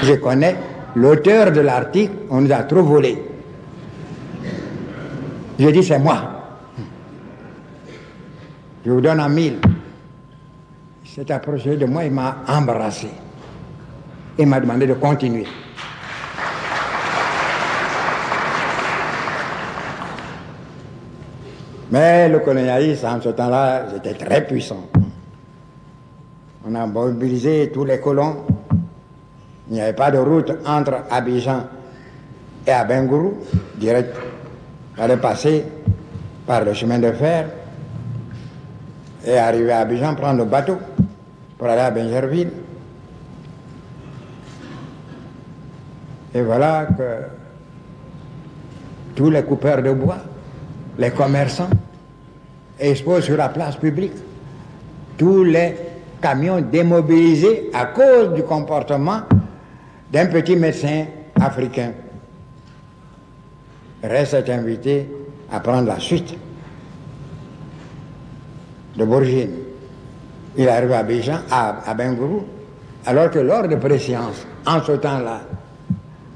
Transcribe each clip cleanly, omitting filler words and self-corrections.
Je connais l'auteur de l'article, on nous a trop volé. Je dis, c'est moi. Je vous donne 1000. Il s'est approché de moi, il m'a embrassé. Il m'a demandé de continuer. Mais le colonialisme, en ce temps-là, c'était très puissant. On a mobilisé tous les colons. Il n'y avait pas de route entre Abidjan et Abengourou, direct. Il fallait passer par le chemin de fer et arriver à Abidjan, prendre le bateau pour aller à Bingerville. Et voilà que tous les coupeurs de bois, les commerçants, exposent sur la place publique tous les camions démobilisés à cause du comportement d'un petit médecin africain. Reste invité à prendre la suite de Bourgine. Il arrive à Abidjan, à Bengourou, alors que lors de préséance, en ce temps-là,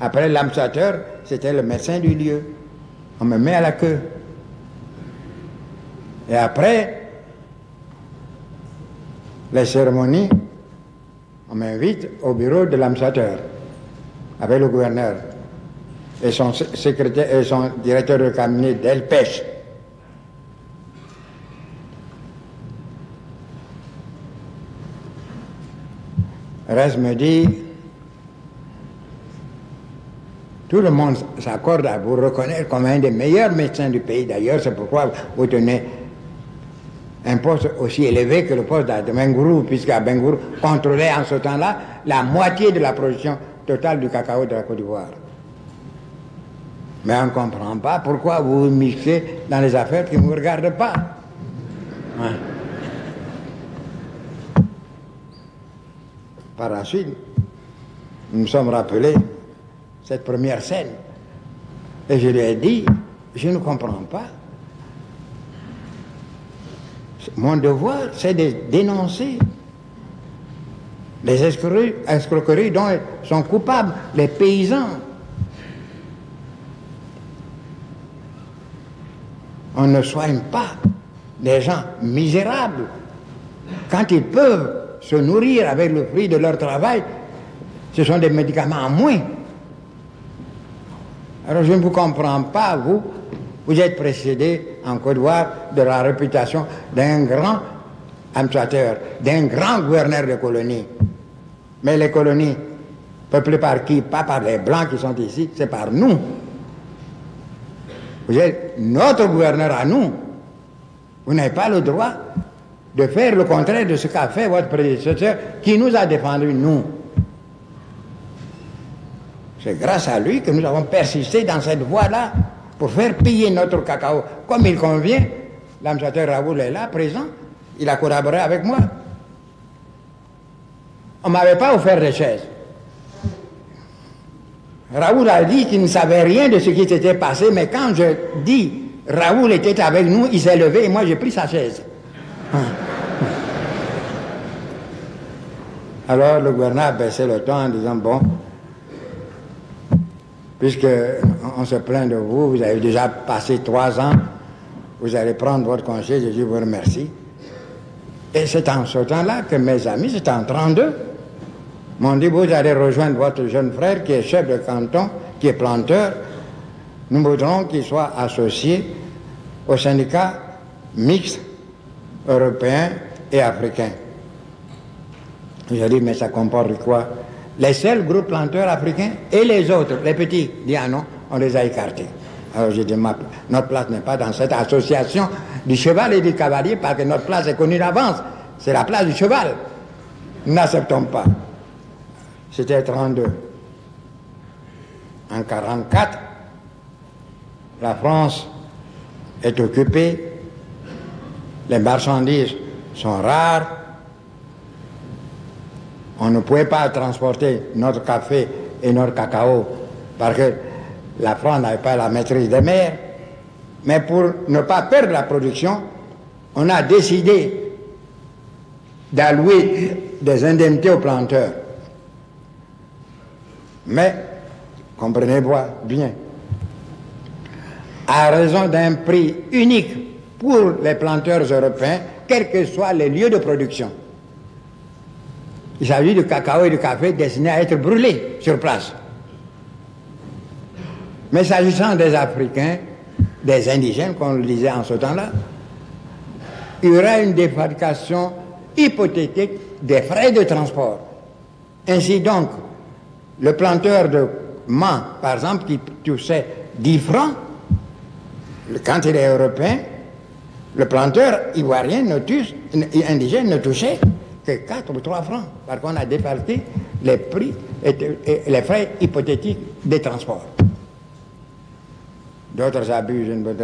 après l'ambassadeur, c'était le médecin du lieu. On me met à la queue. Et après les cérémonies, on m'invite au bureau de l'ambassadeur avec le gouverneur et son secrétaire et son directeur de cabinet d'El-Pêche. Reste me dit, tout le monde s'accorde à vous reconnaître comme un des meilleurs médecins du pays. D'ailleurs, c'est pourquoi vous tenez un poste aussi élevé que le poste d'Abengourou, puisque Abengourou contrôlait en ce temps-là la moitié de la production totale du cacao de la Côte d'Ivoire. Mais on ne comprend pas pourquoi vous vous mixez dans les affaires qui ne vous regardent pas. Ouais. Par la suite, nous nous sommes rappelés cette première scène. Et je lui ai dit, je ne comprends pas. Mon devoir, c'est de dénoncer les escroqueries dont sont coupables les paysans. On ne soigne pas des gens misérables quand ils peuvent se nourrir avec le fruit de leur travail. Ce sont des médicaments en moins. Alors je ne vous comprends pas, vous êtes précédé en Côte d'Ivoire de la réputation d'un grand administrateur, d'un grand gouverneur de colonies. Mais les colonies, peuplées par qui? Pas par les Blancs qui sont ici, c'est par nous. Vous êtes notre gouverneur à nous. Vous n'avez pas le droit de faire le contraire de ce qu'a fait votre prédécesseur qui nous a défendus, nous. C'est grâce à lui que nous avons persisté dans cette voie-là pour faire payer notre cacao comme il convient. L'ambassadeur Raoul est là, présent. Il a collaboré avec moi. On ne m'avait pas offert des chaises. Raoul a dit qu'il ne savait rien de ce qui s'était passé, mais quand je dis Raoul était avec nous, il s'est levé et moi j'ai pris sa chaise. Alors le gouverneur a baissé le ton en disant, bon, puisque on se plaint de vous, vous avez déjà passé 3 ans, vous allez prendre votre congé, je vous remercie. Et c'est en ce temps-là que mes amis, c'était en 1932, m'ont dit, vous allez rejoindre votre jeune frère qui est chef de canton, qui est planteur, nous voudrons qu'il soit associé au syndicat mixte européen et africain. J'ai dit, mais ça comporte quoi? Les seuls groupes planteurs africains et les autres, les petits, dit ah non, on les a écartés. Alors j'ai dit, notre place n'est pas dans cette association du cheval et du cavalier, parce que notre place est connue d'avance. C'est la place du cheval. Nous n'acceptons pas. C'était 1932. En 1944, la France est occupée, les marchandises sont rares, on ne pouvait pas transporter notre café et notre cacao parce que la France n'avait pas la maîtrise des mers. Mais pour ne pas perdre la production, on a décidé d'allouer des indemnités aux planteurs. Mais, comprenez-moi bien, à raison d'un prix unique pour les planteurs européens, quels que soient les lieux de production. Il s'agit de cacao et de café destinés à être brûlés sur place. Mais s'agissant des Africains, des indigènes, comme on le disait en ce temps-là, il y aura une défalcation hypothétique des frais de transport. Ainsi donc, le planteur de Mans, par exemple, qui touchait 10 francs, quand il est européen, le planteur ivoirien indigène ne touchait que 4 ou 3 francs, parce qu'on a défalqué les prix et les frais hypothétiques des transports. D'autres abus, je ne veux pas...